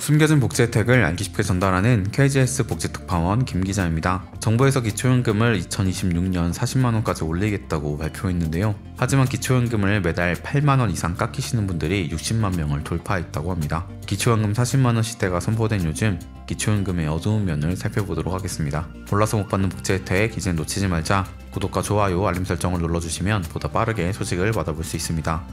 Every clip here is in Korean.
숨겨진 복지 혜택을 알기 쉽게 전달하는 KGS 복지특파원 김 기자입니다. 정부에서 기초연금을 2026년 40만원까지 올리겠다고 발표했는데요. 하지만 기초연금을 매달 8만원 이상 깎이시는 분들이 60만 명을 돌파했다고 합니다. 기초연금 40만원 시대가 선포된 요즘 기초연금의 어두운 면을 살펴보도록 하겠습니다. 몰라서 못 받는 복지 혜택 이제 놓치지 말자. 구독과 좋아요, 알림 설정을 눌러주시면 보다 빠르게 소식을 받아볼 수 있습니다.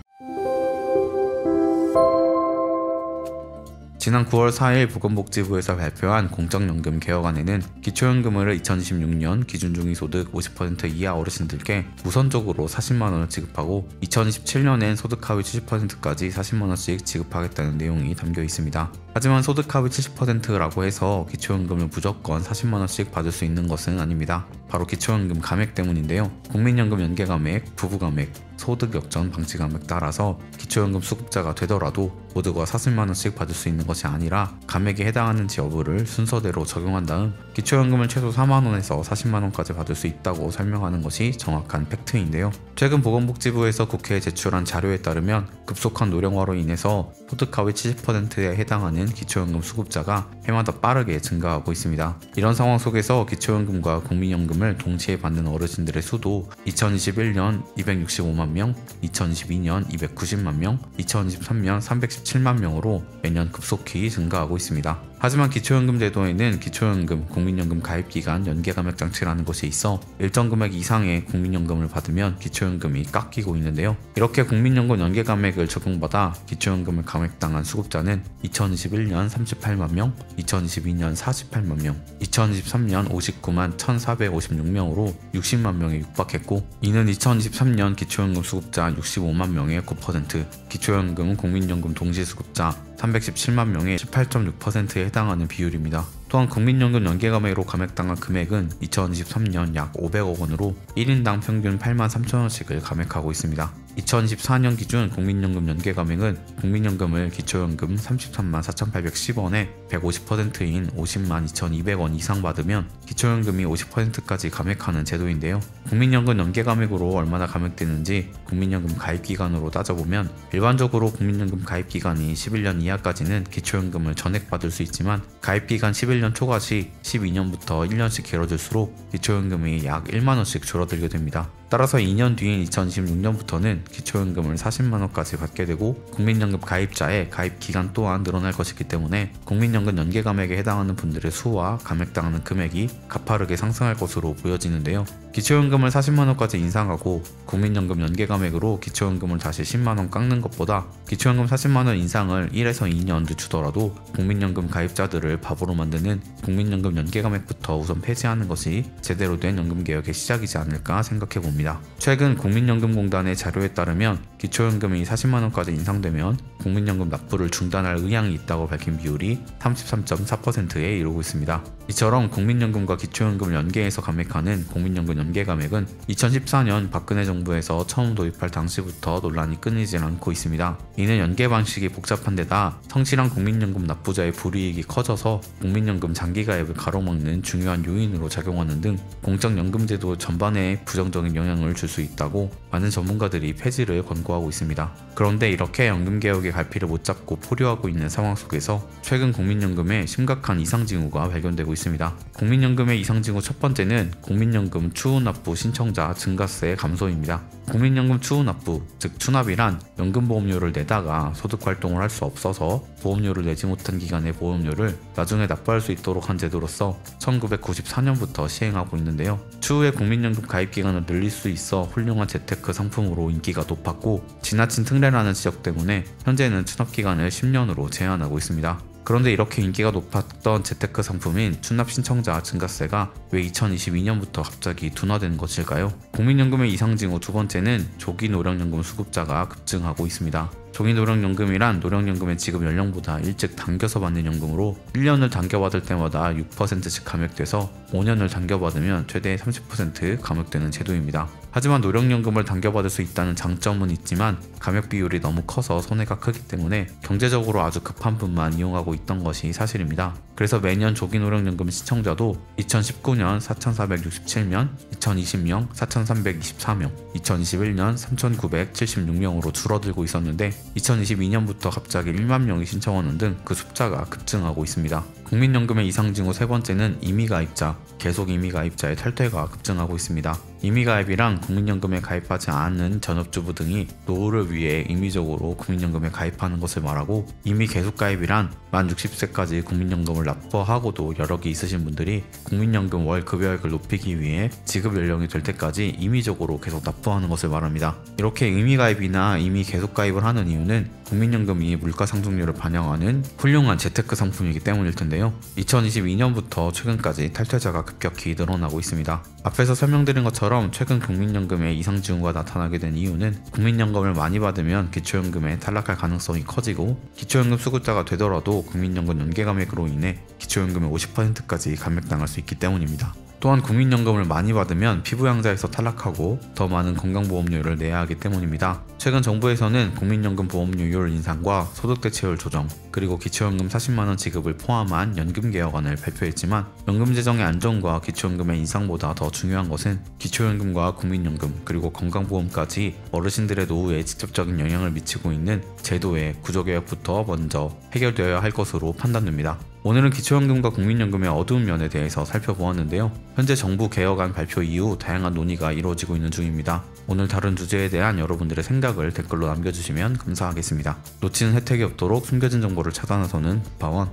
지난 9월 4일 보건복지부에서 발표한 공적연금 개혁안에는 기초연금을 2026년 기준중위소득 50% 이하 어르신들께 우선적으로 40만원을 지급하고 2027년엔 소득 하위 70%까지 40만원씩 지급하겠다는 내용이 담겨 있습니다. 하지만 소득 하위 70%라고 해서 기초연금을 무조건 40만원씩 받을 수 있는 것은 아닙니다. 바로 기초연금 감액 때문인데요. 국민연금 연계감액, 부부감액, 소득역전 방지감액 따라서 기초연금 수급자가 되더라도 모두가 40만원씩 받을 수 있는 것이 아니라 감액에 해당하는지 여부를 순서대로 적용한 다음 기초연금을 최소 4만원에서 40만원까지 받을 수 있다고 설명하는 것이 정확한 팩트인데요. 최근 보건복지부에서 국회에 제출한 자료에 따르면 급속한 노령화로 인해서 소득 하위 70%에 해당하는 기초연금 수급자가 해마다 빠르게 증가하고 있습니다. 이런 상황 속에서 기초연금과 국민연금을 동시에 받는 어르신들의 수도 2021년 265만 명, 2022년 290만 명, 2023년 317만 명으로 매년 급속히 증가하고 있습니다. 하지만 기초연금 제도에는 기초연금, 국민연금 가입기간 연계감액 장치라는 것이 있어 일정 금액 이상의 국민연금을 받으면 기초연금이 깎이고 있는데요. 이렇게 국민연금 연계감액을 적용받아 기초연금을 감액당한 수급자는 2021년 38만 명, 2022년 48만 명, 2023년 59만 1456명으로 60만 명에 육박했고, 이는 2023년 기초연금 수급자 65만 명의 9%, 기초연금, 국민연금 동시수급자 317만 명의 18.6%에 해당하는 비율입니다. 또한 국민연금 연계감액으로 감액당한 금액은 2023년 약 500억 원으로 1인당 평균 8만 3천원씩을 감액하고 있습니다. 2024년 기준 국민연금 연계감액은 국민연금을 기초연금 33만 4,810원에 150%인 50만 2,200원 이상 받으면 기초연금이 50%까지 감액하는 제도인데요. 국민연금 연계감액으로 얼마나 감액되는지 국민연금 가입기간으로 따져보면 일반적으로 국민연금 가입기간이 11년 이하까지는 기초연금을 전액받을 수 있지만 가입기간 11년 초과 시 12년부터 1년씩 길어질수록 기초연금이 약 1만원씩 줄어들게 됩니다. 따라서 2년 뒤인 2026년부터는 기초연금을 40만원까지 받게 되고 국민연금 가입자의 가입기간 또한 늘어날 것이기 때문에 국민연금 연계감액에 해당하는 분들의 수와 감액당하는 금액이 가파르게 상승할 것으로 보여지는데요. 기초연금을 40만원까지 인상하고 국민연금 연계감액으로 기초연금을 다시 10만원 깎는 것보다 기초연금 40만원 인상을 1에서 2년 늦추더라도 국민연금 가입자들을 바보로 만드는 국민연금 연계감액부터 우선 폐지하는 것이 제대로 된 연금개혁의 시작이지 않을까 생각해봅니다. 최근 국민연금공단의 자료에 따르면 기초연금이 40만원까지 인상되면 국민연금 납부를 중단할 의향이 있다고 밝힌 비율이 33.4%에 이르고 있습니다. 이처럼 국민연금과 기초연금을 연계해서 감액하는 국민연금 연계감액은 2014년 박근혜 정부에서 처음 도입할 당시부터 논란이 끊이질 않고 있습니다. 이는 연계 방식이 복잡한 데다 성실한 국민연금 납부자의 불이익이 커져서 국민연금 장기가입을 가로막는 중요한 요인으로 작용하는 등 공적연금제도 전반에 부정적인 영향을 줄 수 있다고 많은 전문가들이 폐지를 권고하고 있습니다. 그런데 이렇게 연금개혁의 갈피를 못 잡고 포효하고 있는 상황 속에서 최근 국민연금에 심각한 이상징후가 발견되고 있습니다. 국민연금의 이상징후 첫 번째는 국민연금 추후납부 신청자 증가세 감소입니다. 국민연금 추후납부, 즉 추납이란 연금보험료를 내다가 소득활동을 할 수 없어서 보험료를 내지 못한 기간의 보험료를 나중에 납부할 수 있도록 한 제도로서 1994년부터 시행하고 있는데요. 추후에 국민연금 가입기간을 늘릴 수 있어 훌륭한 재테크 상품으로 인기가 높았고 지나친 특례라는 지적 때문에 현재는 추납기간을 10년으로 제한하고 있습니다. 그런데 이렇게 인기가 높았던 재테크 상품인 추납 신청자 증가세가 왜 2022년부터 갑자기 둔화되는 것일까요? 국민연금의 이상징후 두 번째는 조기 노령연금 수급자가 급증하고 있습니다. 조기 노령연금이란 노령연금의 지급 연령보다 일찍 당겨서 받는 연금으로 1년을 당겨받을 때마다 6%씩 감액돼서 5년을 당겨받으면 최대 30% 감액되는 제도입니다. 하지만 노령연금을 당겨받을 수 있다는 장점은 있지만 감액 비율이 너무 커서 손해가 크기 때문에 경제적으로 아주 급한 분만 이용하고 있던 것이 사실입니다. 그래서 매년 조기 노령연금 시청자도 2019년 4,467명, 2020년 4,324명, 2021년 3,976명으로 줄어들고 있었는데 2022년부터 갑자기 1만 명이 신청하는 등 그 숫자가 급증하고 있습니다. 국민연금의 이상 징후 세 번째는 임의가입자, 계속 임의가입자의 탈퇴가 급증하고 있습니다. 임의가입이란 국민연금에 가입하지 않은 전업주부 등이 노후를 위해 임의적으로 국민연금에 가입하는 것을 말하고, 임의 계속가입이란 만 60세까지 국민연금을 납부하고도 여력이 있으신 분들이 국민연금 월 급여액을 높이기 위해 지급 연령이 될 때까지 임의적으로 계속 납부하는 것을 말합니다. 이렇게 임의가입이나 임의 계속가입을 하는 이유는 국민연금이 물가상승률을 반영하는 훌륭한 재테크 상품이기 때문일 텐데요. 2022년부터 최근까지 탈퇴자가 급격히 늘어나고 있습니다. 앞에서 설명드린 것처럼 최근 국민연금의 이상 징후가 나타나게 된 이유는 국민연금을 많이 받으면 기초연금에 탈락할 가능성이 커지고, 기초연금 수급자가 되더라도 국민연금 연계감액으로 인해 기초연금의 50%까지 감액당할 수 있기 때문입니다. 또한 국민연금을 많이 받으면 피부양자에서 탈락하고 더 많은 건강보험료를 내야 하기 때문입니다. 최근 정부에서는 국민연금 보험료율 인상과 소득대체율 조정, 그리고 기초연금 40만원 지급을 포함한 연금개혁안을 발표했지만, 연금재정의 안정과 기초연금의 인상보다 더 중요한 것은 기초연금과 국민연금 그리고 건강보험까지 어르신들의 노후에 직접적인 영향을 미치고 있는 제도의 구조개혁부터 먼저 해결되어야 할 것으로 판단됩니다. 오늘은 기초연금과 국민연금의 어두운 면에 대해서 살펴보았는데요. 현재 정부 개혁안 발표 이후 다양한 논의가 이루어지고 있는 중입니다. 오늘 다룬 주제에 대한 여러분들의 생각을 댓글로 남겨주시면 감사하겠습니다. 놓치는 혜택이 없도록 숨겨진 정보를 차단해서는 국파원,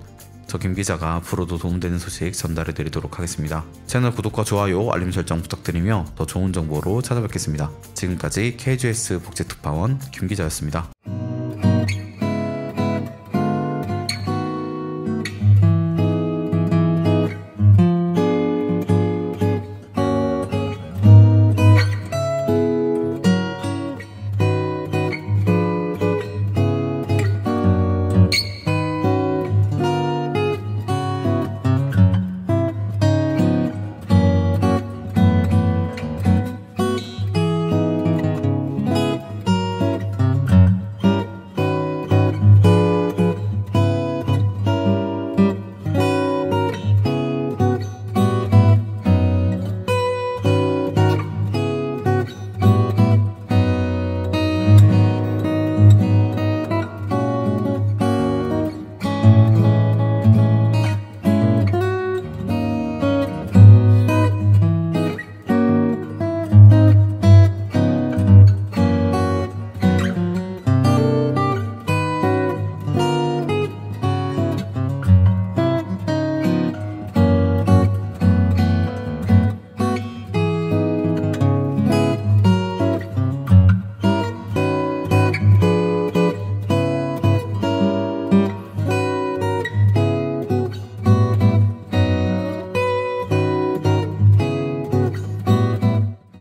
저 김기자가 앞으로도 도움되는 소식 전달해드리도록 하겠습니다. 채널 구독과 좋아요, 알림 설정 부탁드리며 더 좋은 정보로 찾아뵙겠습니다. 지금까지 KGS 복지특파원 김기자였습니다.